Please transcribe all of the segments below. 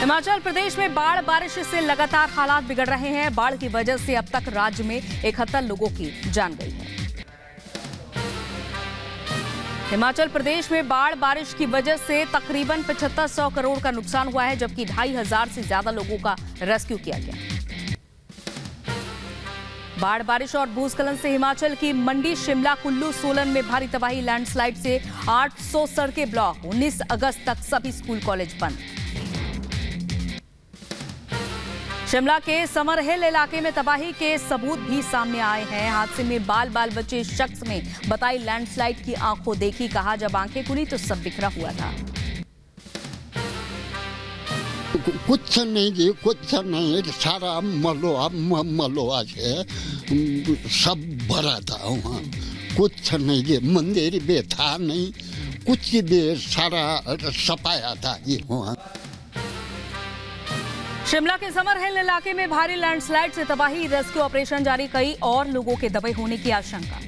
हिमाचल प्रदेश में बाढ़ बारिश से लगातार हालात बिगड़ रहे हैं। बाढ़ की वजह से अब तक राज्य में 71 लोगों की जान गई है। हिमाचल प्रदेश में बाढ़ बारिश की वजह से तकरीबन 7500 करोड़ का नुकसान हुआ है, जबकि 2500 से ज्यादा लोगों का रेस्क्यू किया गया। बाढ़ बारिश और भूस्खलन से हिमाचल की मंडी, शिमला, कुल्लू, सोलन में भारी तबाही। लैंडस्लाइड से 800 सड़कें ब्लॉक। 19 अगस्त तक सभी स्कूल कॉलेज बंद। शिमला के समर हिल इलाके में तबाही के सबूत भी सामने आए हैं। हादसे में बाल बचे शख्स ने बताई लैंडस्लाइड की आंखों देखी। कहा, जब आंखें खुली तो सब बिखरा हुआ था। कुछ नहीं जी, कुछ नहीं, सारा मलोआ से सब भरा था वहाँ। कुछ नहीं जी, मंदिर भी था नहीं, कुछ भी सारा सफाया था जी वहाँ। शिमला के समर हिल इलाके में भारी लैंडस्लाइड से तबाही। रेस्क्यू ऑपरेशन जारी। कई और लोगों के दबे होने की आशंका।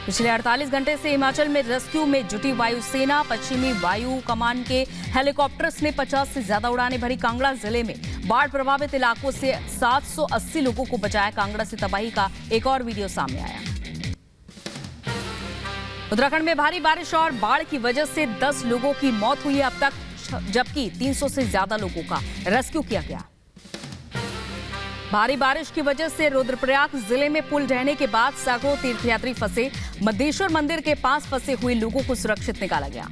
पिछले 48 घंटे से हिमाचल में रेस्क्यू में जुटी वायुसेना। पश्चिमी वायु कमान के हेलीकॉप्टर्स ने 50 से ज्यादा उड़ानें भरी। कांगड़ा जिले में बाढ़ प्रभावित इलाकों से 780 लोगों को बचाया। कांगड़ा से तबाही का एक और वीडियो सामने आया। उत्तराखंड में भारी बारिश और बाढ़ की वजह से 10 लोगों की मौत हुई है अब तक, जबकि 300 से ज्यादा लोगों का रेस्क्यू किया गया। भारी बारिश की वजह से रुद्रप्रयाग जिले में पुल ढहने के बाद सैकड़ों तीर्थयात्री फंसे। मद्देश्वर मंदिर के पास फंसे हुए लोगों को सुरक्षित निकाला गया।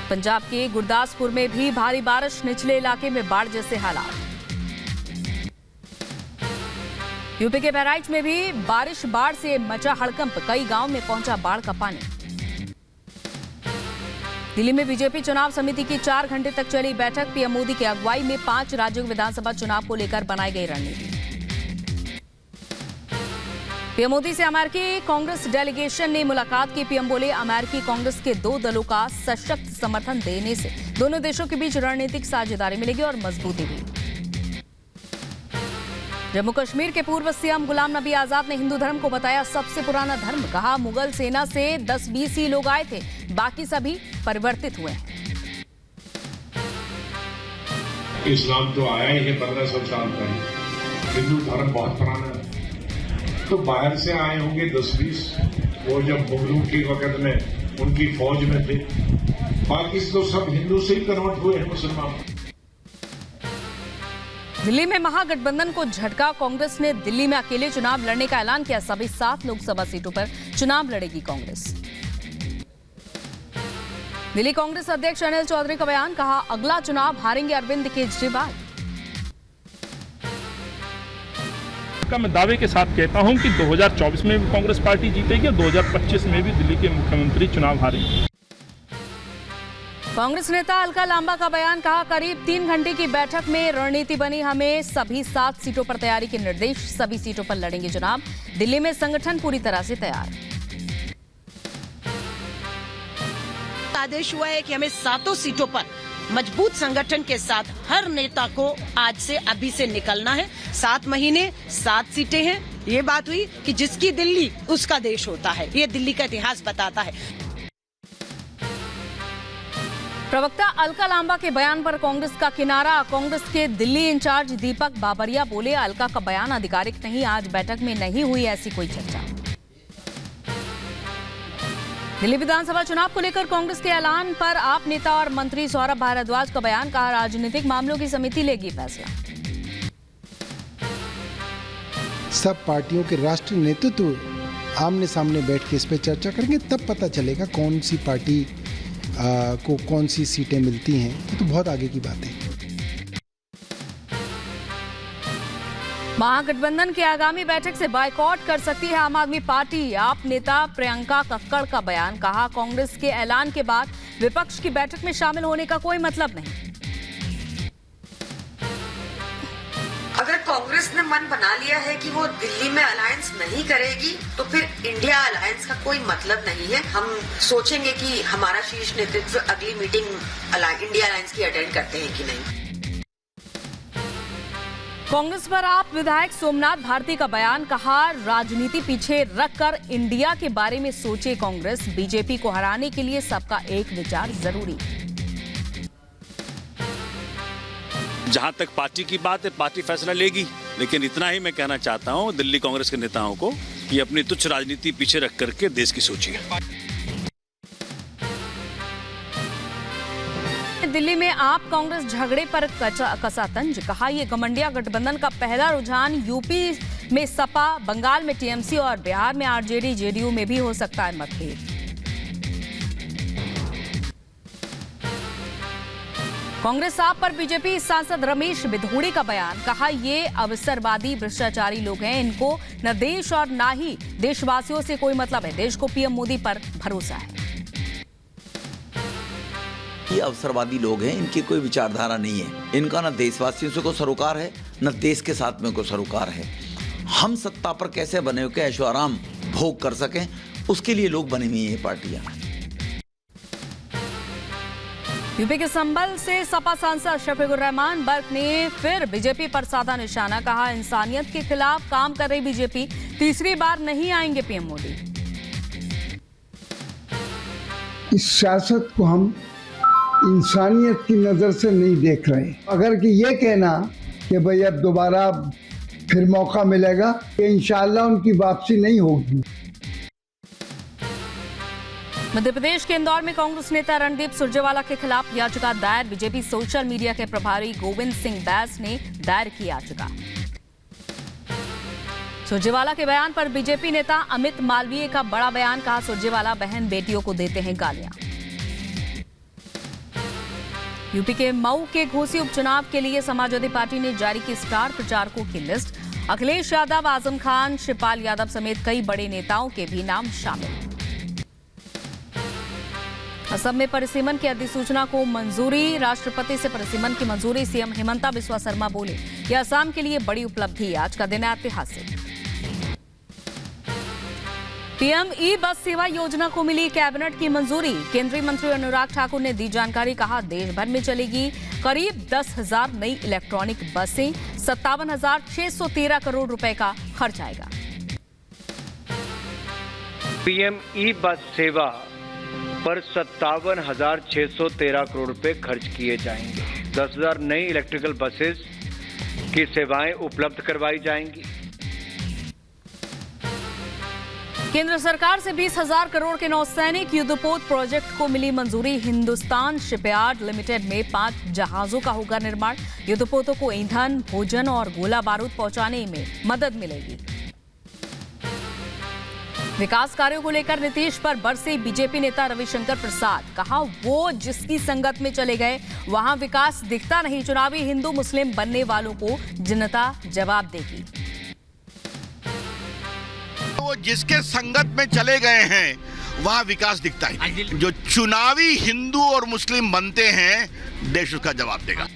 पंजाब के गुरदासपुर में भी भारी बारिश। निचले इलाके में बाढ़ जैसे हालात। यूपी के बहराइच में भी बारिश, बाढ़ से मचा हड़कंप। कई गांव में पहुंचा बाढ़ का पानी। दिल्ली में बीजेपी चुनाव समिति की 4 घंटे तक चली बैठक। पीएम मोदी की अगुवाई में 5 राज्यों के विधानसभा चुनाव को लेकर बनाई गई रणनीति। पीएम मोदी से अमेरिकी कांग्रेस डेलीगेशन ने मुलाकात की। पीएम बोले, अमेरिकी कांग्रेस के 2 दलों का सशक्त समर्थन देने से दोनों देशों के बीच रणनीतिक साझेदारी मिलेगी और मजबूती भी। जम्मू कश्मीर के पूर्व सीएम गुलाम नबी आजाद ने हिंदू धर्म को बताया सबसे पुराना धर्म। कहा, मुगल सेना से 10-20 ही लोग आए थे, बाकी सभी परिवर्तित हुए हैं। इस्लाम तो आया ही है 1500 साल पहले। हिंदू धर्म बहुत पुराना है, तो बाहर से आए होंगे 10-20। वो जब मुगलों के वक्त में उनकी फौज में थे, बाकी तो सब हिंदू से ही कन्वर्ट हुए हैं मुसलमान। दिल्ली में महागठबंधन को झटका। कांग्रेस ने दिल्ली में अकेले चुनाव लड़ने का ऐलान किया। सभी 7 लोकसभा सीटों पर चुनाव लड़ेगी कांग्रेस। दिल्ली कांग्रेस अध्यक्ष अनिल चौधरी का बयान। कहा, अगला चुनाव हारेंगे अरविंद केजरीवाल। मैं दावे के साथ कहता हूं कि 2024 में भी कांग्रेस पार्टी जीतेगी और 2025 में भी दिल्ली के मुख्यमंत्री चुनाव हारेंगे। कांग्रेस नेता अलका लांबा का बयान। कहा, करीब 3 घंटे की बैठक में रणनीति बनी। हमें सभी 7 सीटों पर तैयारी के निर्देश। सभी सीटों पर लड़ेंगे चुनाव। दिल्ली में संगठन पूरी तरह से तैयार। आदेश हुआ है कि हमें 7 सीटों पर मजबूत संगठन के साथ हर नेता को आज से अभी से निकलना है। 7 महीने 7 सीटें हैं। ये बात हुई कि जिसकी दिल्ली उसका देश होता है। ये दिल्ली का इतिहास बताता है। प्रवक्ता अलका लांबा के बयान पर कांग्रेस का किनारा। कांग्रेस के दिल्ली इंचार्ज दीपक बाबरिया बोले, अलका का बयान आधिकारिक नहीं। आज बैठक में नहीं हुई ऐसी कोई चर्चा। दिल्ली विधानसभा चुनाव को लेकर कांग्रेस के ऐलान पर आप नेता और मंत्री सौरभ भारद्वाज का बयान। कहा, राजनीतिक मामलों की समिति लेगी फैसला। सब पार्टियों के राष्ट्रीय नेतृत्व आमने सामने बैठ के इस पर चर्चा करेंगे, तब पता चलेगा कौन सी पार्टी को कौन सी सीटें मिलती हैं। ये तो बहुत आगे की बात है। महागठबंधन की आगामी बैठक से बायकॉट कर सकती है आम आदमी पार्टी। आप नेता प्रियंका कक्कड़ का बयान। कहा, कांग्रेस के ऐलान के बाद विपक्ष की बैठक में शामिल होने का कोई मतलब नहीं। अगर कांग्रेस ने मन बना लिया है कि वो दिल्ली में अलायंस नहीं करेगी, तो फिर इंडिया अलायंस का कोई मतलब नहीं है। हम सोचेंगे कि हमारा शीर्ष नेतृत्व अगली मीटिंग इंडिया अलायंस की अटेंड करते हैं कि नहीं। कांग्रेस पर आप विधायक सोमनाथ भारती का बयान। कहा, राजनीति पीछे रखकर इंडिया के बारे में सोचे कांग्रेस। बीजेपी को हराने के लिए सबका एक विचार जरूरी। जहां तक पार्टी की बात है, पार्टी फैसला लेगी, लेकिन इतना ही मैं कहना चाहता हूं दिल्ली कांग्रेस के नेताओं को कि अपनी तुच्छ राजनीति पीछे रख करके देश की सोचिए। दिल्ली में आप कांग्रेस झगड़े पर कसा तंज, कहा ये गठबंधन का गठबंधन का पहला रुझान यूपी में सपा, बंगाल में टीएमसी और बिहार में आरजेडी जेडीयू में भी हो सकता है मतभेद। कांग्रेस आप पर बीजेपी सांसद रमेश बिधूड़ी का बयान, कहा ये अवसरवादी भ्रष्टाचारी लोग हैं, इनको न देश और न ही देशवासियों से कोई मतलब है, देश को पीएम मोदी पर भरोसा है। ये अवसरवादी लोग हैं, इनकी कोई विचारधारा नहीं है, इनका न देशवासियों से कोई सरोकार है न देश के साथ में कोई सरोकार है। हम सत्ता पर कैसे बने हो के ऐशो आराम भोग कर सकें, उसके लिए लोग बनी हुई हैं पार्टियां। यूपी के संभल से सपा सांसद शफीकुर रहमान बर्क ने फिर बीजेपी पर साधा निशाना, कहा इंसानियत के खिलाफ काम कर रही बीजेपी, तीसरी बार नहीं आएंगे पीएम मोदी। इस सियासत को हम इंसानियत की नजर से नहीं देख रहे। अगर कि ये कहना कि भाई अब दोबारा फिर मौका मिलेगा, कि इंशाअल्लाह उनकी वापसी नहीं होगी। मध्य प्रदेश के इंदौर में कांग्रेस नेता रणदीप सुरजेवाला के खिलाफ याचिका दायर, बीजेपी सोशल मीडिया के प्रभारी गोविंद सिंह बैस ने दायर की याचिका। सुरजेवाला के बयान पर बीजेपी नेता अमित मालवीय का बड़ा बयान, कहा सुरजेवाला बहन बेटियों को देते हैं गालियां। यूपी के मऊ के घोसी उपचुनाव के लिए समाजवादी पार्टी ने जारी की स्टार प्रचारकों की लिस्ट, अखिलेश यादव, आजम खान, शिवपाल यादव समेत कई बड़े नेताओं के भी नाम शामिल। असम में परिसीमन की अधिसूचना को मंजूरी, राष्ट्रपति से परिसीमन की मंजूरी, सीएम हिमंता बिस्वा शर्मा बोले यह असम के लिए बड़ी उपलब्धि, आज का दिन है ऐतिहासिक। पीएम ई बस सेवा योजना को मिली कैबिनेट की मंजूरी, केंद्रीय मंत्री अनुराग ठाकुर ने दी जानकारी, कहा देश भर में चलेगी करीब 10,000 नई इलेक्ट्रॉनिक बसें, 57,613 करोड़ रुपए का खर्च आएगा। पीएम ई बस सेवा पर 57,613 करोड़ रुपए खर्च किए जाएंगे। 10,000 नई इलेक्ट्रिकल बसेस की सेवाएं उपलब्ध करवाई जाएंगी। केंद्र सरकार से 20,000 करोड़ के नौसैनिक युद्धपोत प्रोजेक्ट को मिली मंजूरी, हिंदुस्तान शिपयार्ड लिमिटेड में 5 जहाजों का होगा निर्माण, युद्धपोतों को ईंधन, भोजन और गोला बारूद पहुंचाने में मदद मिलेगी। विकास कार्यों को लेकर नीतीश पर बरसे बीजेपी नेता रविशंकर प्रसाद, कहा वो जिसकी संगत में चले गए वहां विकास दिखता नहीं, चुनावी हिंदू मुस्लिम बनने वालों को जनता जवाब देगी। वो जिसके संगत में चले गए हैं वहां विकास दिखता ही नहीं, जो चुनावी हिंदू और मुस्लिम बनते हैं देश उसका जवाब देगा।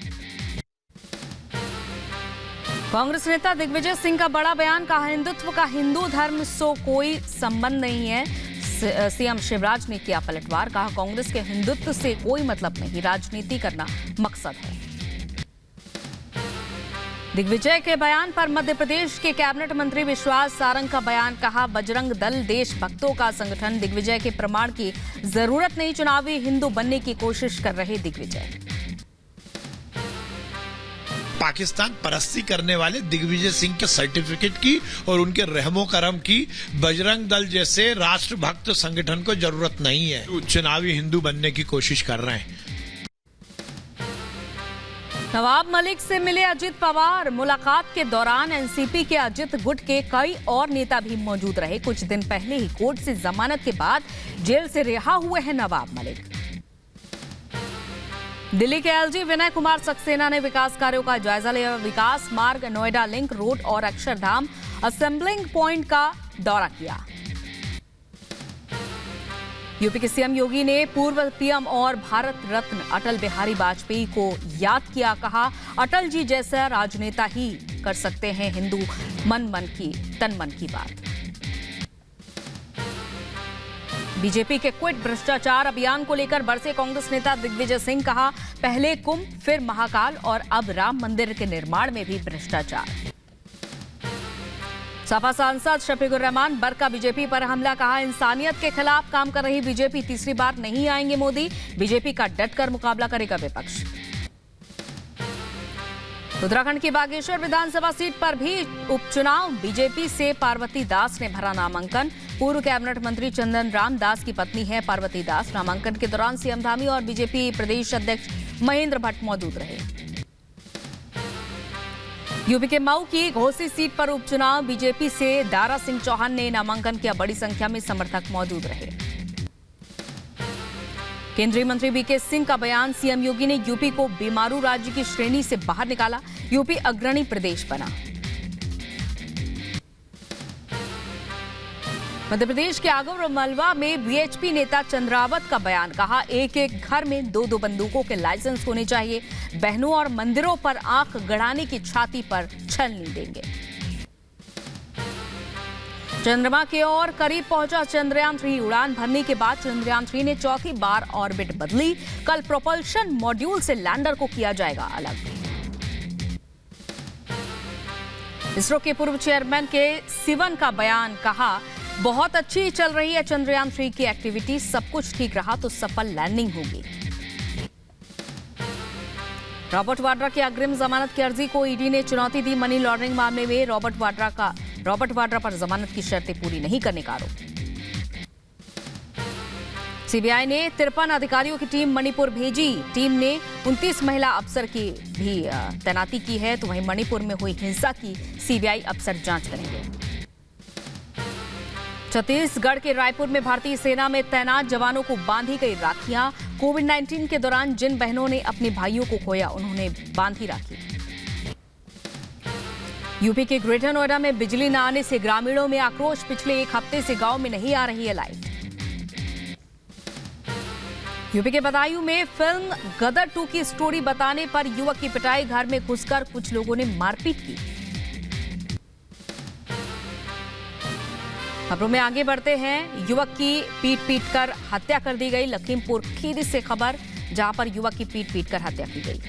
कांग्रेस नेता दिग्विजय सिंह का बड़ा बयान, कहा हिंदुत्व का हिंदू धर्म से कोई संबंध नहीं है, सीएम शिवराज ने किया पलटवार, कहा कांग्रेस के हिंदुत्व से कोई मतलब नहीं, राजनीति करना मकसद है। दिग्विजय के बयान पर मध्य प्रदेश के कैबिनेट मंत्री विश्वास सारंग का बयान, कहा बजरंग दल देशभक्तों का संगठन, दिग्विजय के प्रमाण की जरूरत नहीं, चुनावी हिंदू बनने की कोशिश कर रहे दिग्विजय। पाकिस्तान परस्ती करने वाले दिग्विजय सिंह के सर्टिफिकेट की और उनके रहमो करम की बजरंग दल जैसे राष्ट्रभक्त संगठन को जरूरत नहीं है, चुनावी हिंदू बनने की कोशिश कर रहे हैं। नवाब मलिक से मिले अजित पवार, मुलाकात के दौरान एनसीपी के अजित गुट के कई और नेता भी मौजूद रहे, कुछ दिन पहले ही कोर्ट से जमानत के बाद जेल से रिहा हुए हैं नवाब मलिक। दिल्ली के एलजी विनय कुमार सक्सेना ने विकास कार्यों का जायजा लिया, विकास मार्ग, नोएडा लिंक रोड और अक्षरधाम असेंबलिंग पॉइंट का दौरा किया। यूपी के सीएम योगी ने पूर्व पीएम और भारत रत्न अटल बिहारी वाजपेयी को याद किया, कहा अटल जी जैसा राजनेता ही कर सकते हैं हिंदू तन मन की बात। बीजेपी के क्विट भ्रष्टाचार अभियान को लेकर बरसे कांग्रेस नेता दिग्विजय सिंह, कहा पहले कुंभ फिर महाकाल और अब राम मंदिर के निर्माण में भी भ्रष्टाचार। सपा सांसद शफीकुर रहमान बरका बीजेपी पर हमला, कहा इंसानियत के खिलाफ काम कर रही बीजेपी, तीसरी बार नहीं आएंगे मोदी, बीजेपी का डटकर मुकाबला करेगा विपक्ष। उत्तराखंड की बागेश्वर विधानसभा सीट पर भी उपचुनाव। बीजेपी से पार्वती दास ने भरा नामांकन। पूर्व कैबिनेट मंत्री चंदन राम दास की पत्नी है पार्वती दास। नामांकन के दौरान सीएम धामी और बीजेपी प्रदेश अध्यक्ष महेंद्र भट्ट मौजूद रहे। यूपी के मऊ की घोसी सीट पर उपचुनाव। बीजेपी से दारा सिंह चौहान ने नामांकन किया। बड़ी संख्या में समर्थक मौजूद रहे। केंद्रीय मंत्री वीके सिंह का बयान। सीएम योगी ने यूपी को बीमारू राज्य की श्रेणी से बाहर निकाला। यूपी अग्रणी प्रदेश बना। मध्य प्रदेश के आगरा और मलवा में बीएचपी नेता चंद्रावत का बयान। कहा, एक एक घर में 2-2 बंदूकों के लाइसेंस होने चाहिए। बहनों और मंदिरों पर आंख गड़ाने की छाती पर छल नहीं देंगे। चंद्रमा की ओर करीब पहुंचा चंद्रयान 3। उड़ान भरने के बाद चंद्रयान 3 ने चौथी बार ऑर्बिट बदली। कल प्रोपल्शन मॉड्यूल से लैंडर को किया जाएगा अलग। इसरो के पूर्व चेयरमैन के सिवन का बयान। कहा, बहुत अच्छी चल रही है चंद्रयान 3 की एक्टिविटी। सब कुछ ठीक रहा तो सफल लैंडिंग होगी। रॉबर्ट वाड्रा की अग्रिम जमानत की अर्जी को ईडी ने चुनौती दी। मनी लॉन्ड्रिंग मामले में रॉबर्ट वाड्रा पर जमानत की शर्तें पूरी नहीं करने का आरोप। सीबीआई ने 53 अधिकारियों की टीम मणिपुर भेजी। टीम ने 29 महिला अफसर की भी तैनाती की है। तो वहीं मणिपुर में हुई हिंसा की सीबीआई अफसर जांच करेंगे। छत्तीसगढ़ के रायपुर में भारतीय सेना में तैनात जवानों को बांधी गई राखियां। कोविड-19 के दौरान जिन बहनों ने अपने भाइयों को खोया उन्होंने बांधी राखी। यूपी के ग्रेटर नोएडा में बिजली न आने से ग्रामीणों में आक्रोश। पिछले 1 हफ्ते से गांव में नहीं आ रही है लाइट। यूपी के बदायूं में फिल्म गदर 2 की स्टोरी बताने पर युवक की पिटाई। घर में घुसकर कुछ लोगों ने मारपीट की। खबरों में आगे बढ़ते हैं। युवक की पीट कर हत्या कर दी गई। लखीमपुर खीरी से खबर, जहां पर युवक की पीट कर हत्या की गई।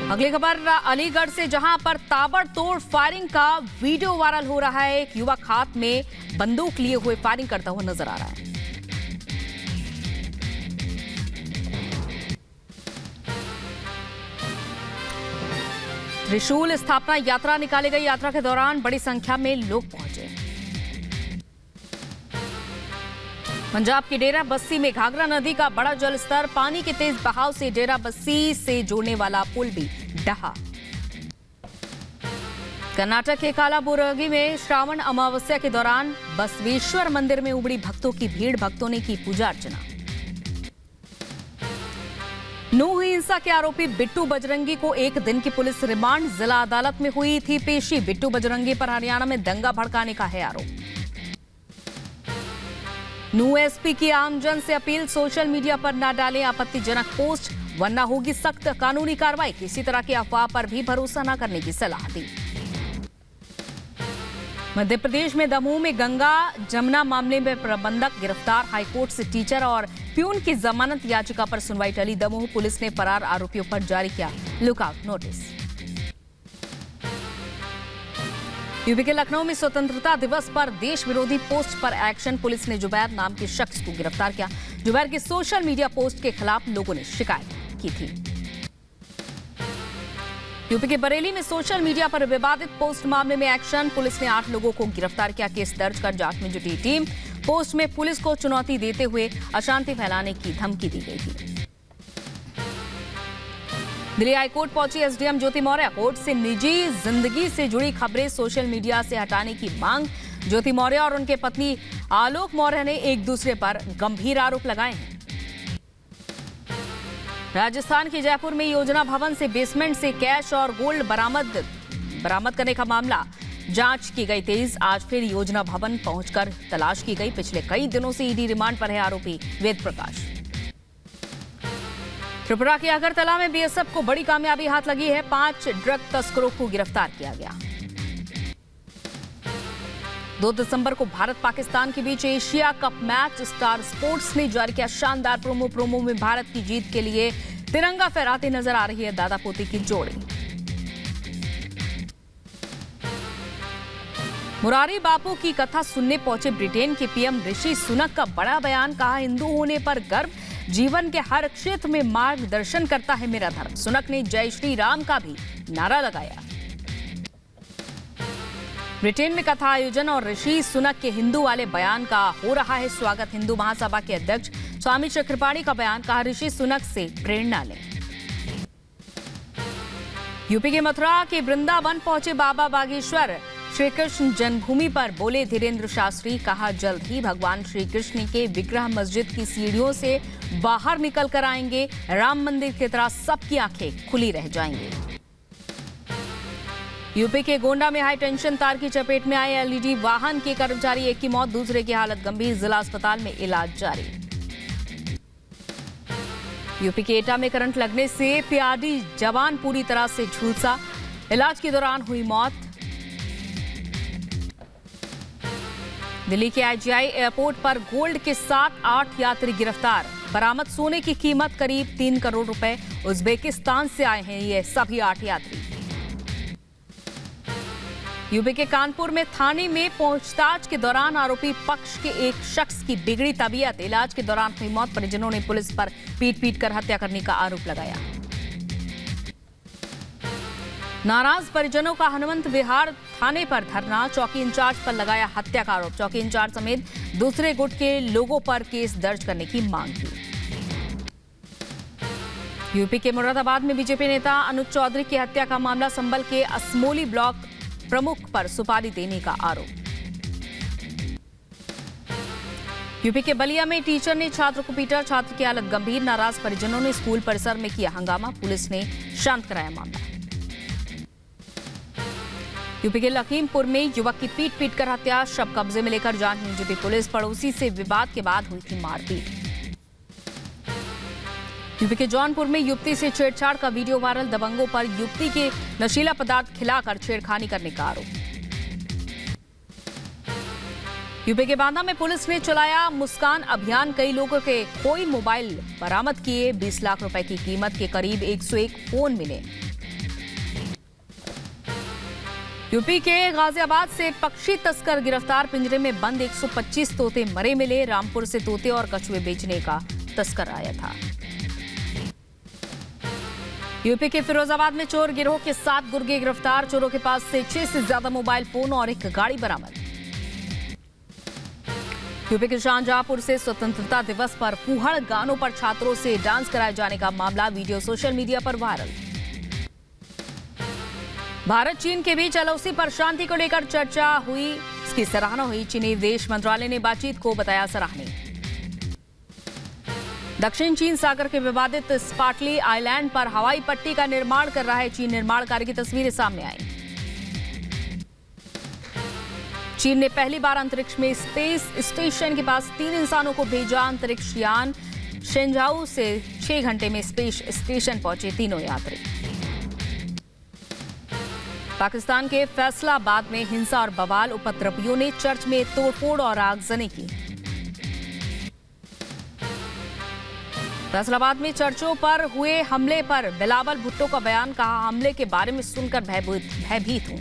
अगली खबर अलीगढ़ से, जहां पर ताबड़तोड़ फायरिंग का वीडियो वायरल हो रहा है। एक युवक हाथ में बंदूक लिए हुए फायरिंग करता हुआ नजर आ रहा है। त्रिशूल स्थापना यात्रा निकाली गई। यात्रा के दौरान बड़ी संख्या में लोग पहुंचे। पंजाब के डेरा बस्सी में घाघरा नदी का बड़ा जलस्तर। पानी के तेज बहाव से डेरा बस्सी से जोड़ने वाला पुल भी ढहा। कर्नाटक के कालाबुरगी में श्रावण अमावस्या के दौरान बसवेश्वर मंदिर में उमड़ी भक्तों की भीड़। भक्तों ने की पूजा अर्चना। नूह हिंसा के आरोपी बिट्टू बजरंगी को 1 दिन की पुलिस रिमांड। जिला अदालत में हुई थी पेशी। बिट्टू बजरंगी पर हरियाणा में दंगा भड़काने का है आरोप। नूह एसपी की आमजन से अपील, सोशल मीडिया पर न डालें आपत्तिजनक पोस्ट, वरना होगी सख्त कानूनी कार्रवाई। किसी तरह की अफवाह पर भी भरोसा न करने की सलाह दी। मध्य प्रदेश में दमोह में गंगा जमुना मामले में प्रबंधक गिरफ्तार। हाईकोर्ट से टीचर और प्यून की जमानत याचिका पर सुनवाई टली। दमोह पुलिस ने फरार आरोपियों पर जारी किया लुकआउट नोटिस। यूपी के लखनऊ में स्वतंत्रता दिवस पर देश विरोधी पोस्ट पर एक्शन। पुलिस ने जुबैर नाम के शख्स को गिरफ्तार किया। जुबैर की सोशल मीडिया पोस्ट के खिलाफ लोगों ने शिकायत की थी। यूपी के बरेली में सोशल मीडिया पर विवादित पोस्ट मामले में एक्शन। पुलिस ने 8 लोगों को गिरफ्तार किया। केस दर्ज कर जांच में जुटी टीम। पोस्ट में पुलिस को चुनौती देते हुए अशांति फैलाने की धमकी दी गई थी। दिल्ली हाईकोर्ट पहुंची एसडीएम ज्योति मौर्य। कोर्ट से निजी जिंदगी से जुड़ी खबरें सोशल मीडिया से हटाने की मांग। ज्योति मौर्य और उनके पत्नी आलोक मौर्य ने एक दूसरे पर गंभीर आरोप लगाए हैं। राजस्थान के जयपुर में योजना भवन से बेसमेंट से कैश और गोल्ड बरामद करने का मामला। जांच की गई तेज। आज फिर योजना भवन पहुंचकर तलाश की गई। पिछले कई दिनों से ईडी रिमांड पर है आरोपी वेद प्रकाश। त्रिपुरा के अगरतला में बीएसएफ को बड़ी कामयाबी हाथ लगी है। 5 ड्रग तस्करों को गिरफ्तार किया गया। 2 दिसंबर को भारत पाकिस्तान के बीच Asia Cup match. Star Sports ने जारी किया शानदार प्रोमो में भारत की जीत के लिए तिरंगा फहराती नजर आ रही है दादा पोती की जोड़ी। मुरारी बापू की कथा सुनने पहुंचे ब्रिटेन के पीएम ऋषि सुनक का बड़ा बयान। कहा, हिंदू होने पर गर्व, जीवन के हर क्षेत्र में मार्गदर्शन करता है मेरा धर्म। सुनक ने जय श्री राम का भी नारा लगाया। ब्रिटेन में कथा आयोजन और ऋषि सुनक के हिंदू वाले बयान का हो रहा है स्वागत। हिंदू महासभा के अध्यक्ष स्वामी चक्रपाणी का बयान। कहा, ऋषि सुनक से प्रेरणा लें। यूपी के मथुरा के वृंदावन पहुंचे बाबा बागेश्वर श्री कृष्ण जन्मभूमि पर बोले धीरेन्द्र शास्त्री। कहा, जल्द ही भगवान श्री कृष्ण के विग्रह मस्जिद की सीढ़ियों से बाहर निकल कर आएंगे। राम मंदिर की तरह सबकी आंखें खुली रह जाएंगी। यूपी के गोंडा में हाई टेंशन तार की चपेट में आए एलईडी वाहन के कर्मचारी, एक की मौत, दूसरे की हालत गंभीर, जिला अस्पताल में इलाज जारी। यूपी के एटा में करंट लगने से पीआरडी जवान पूरी तरह से झुलसा, इलाज के दौरान हुई मौत। दिल्ली के आईजीआई एयरपोर्ट पर गोल्ड के साथ 8 यात्री गिरफ्तार। बरामद सोने की कीमत करीब 3 करोड़ रुपए। उज्बेकिस्तान से आए हैं ये सभी 8 यात्री। यूपी के कानपुर में थाने में पूछताछ के दौरान आरोपी पक्ष के एक शख्स की बिगड़ी तबीयत, इलाज के दौरान हुई मौत। परिजनों ने पुलिस पर पीट कर हत्या करने का आरोप लगाया। नाराज परिजनों का हनुमंत विहार थाने पर धरना, चौकी इंचार्ज पर लगाया हत्या का आरोप। चौकी इंचार्ज समेत दूसरे गुट के लोगों पर केस दर्ज करने की मांग की। यूपी के मुरादाबाद में बीजेपी नेता अनुज चौधरी की हत्या का मामला, संभल के असमोली ब्लॉक प्रमुख पर सुपारी देने का आरोप। यूपी के बलिया में टीचर ने छात्र को पीटा, छात्र की हालत गंभीर। नाराज परिजनों ने स्कूल परिसर में किया हंगामा, पुलिस ने शांत कराया मामला। यूपी के लखीमपुर में युवक की पीट कर हत्या, शव कब्जे में लेकर जांच में जुटी पुलिस। पड़ोसी से विवाद के बाद हुई थी मारपीट। यूपी के जौनपुर में युवती से छेड़छाड़ का वीडियो वायरल, दबंगों पर युवती के नशीला पदार्थ खिलाकर छेड़खानी करने का आरोप। यूपी के बांदा में पुलिस ने चलाया मुस्कान अभियान, कई लोगों के खोई मोबाइल बरामद किए। 20 लाख रुपए की कीमत के करीब 101 फोन मिले। यूपी के गाजियाबाद से पक्षी तस्कर गिरफ्तार, पिंजरे में बंद 125 तोते मरे मिले। रामपुर से तोते और कछुए बेचने का तस्कर आया था। यूपी के फिरोजाबाद में चोर गिरोह के 7 गुर्गे गिरफ्तार, चोरों के पास से 6 से ज्यादा मोबाइल फोन और एक गाड़ी बरामद। यूपी के शाहजहांपुर से स्वतंत्रता दिवस पर फूहड़ गानों पर छात्रों से डांस कराए जाने का मामला, वीडियो सोशल मीडिया पर वायरल। भारत चीन के बीच एलओसी पर शांति को लेकर चर्चा हुई, इसकी सराहना हुई। चीनी विदेश मंत्रालय ने बातचीत को बताया सराहनीय। दक्षिण चीन सागर के विवादित स्पार्टली आइलैंड पर हवाई पट्टी का निर्माण कर रहा है चीन, निर्माण कार्य की तस्वीरें सामने आई। चीन ने पहली बार अंतरिक्ष में स्पेस स्टेशन के पास 3 इंसानों को भेजा। अंतरिक्ष यान शेंझाऊ से 6 घंटे में स्पेस स्टेशन पहुंचे तीनों यात्री। पाकिस्तान के फैसलाबाद में हिंसा और बवाल, उपद्रवियों ने चर्च में तोड़फोड़ और आगजनी की। फैसलाबाद में चर्चों पर हुए हमले पर बिलावल भुट्टो का बयान, कहा, हमले के बारे में सुनकर भयभीत हूं।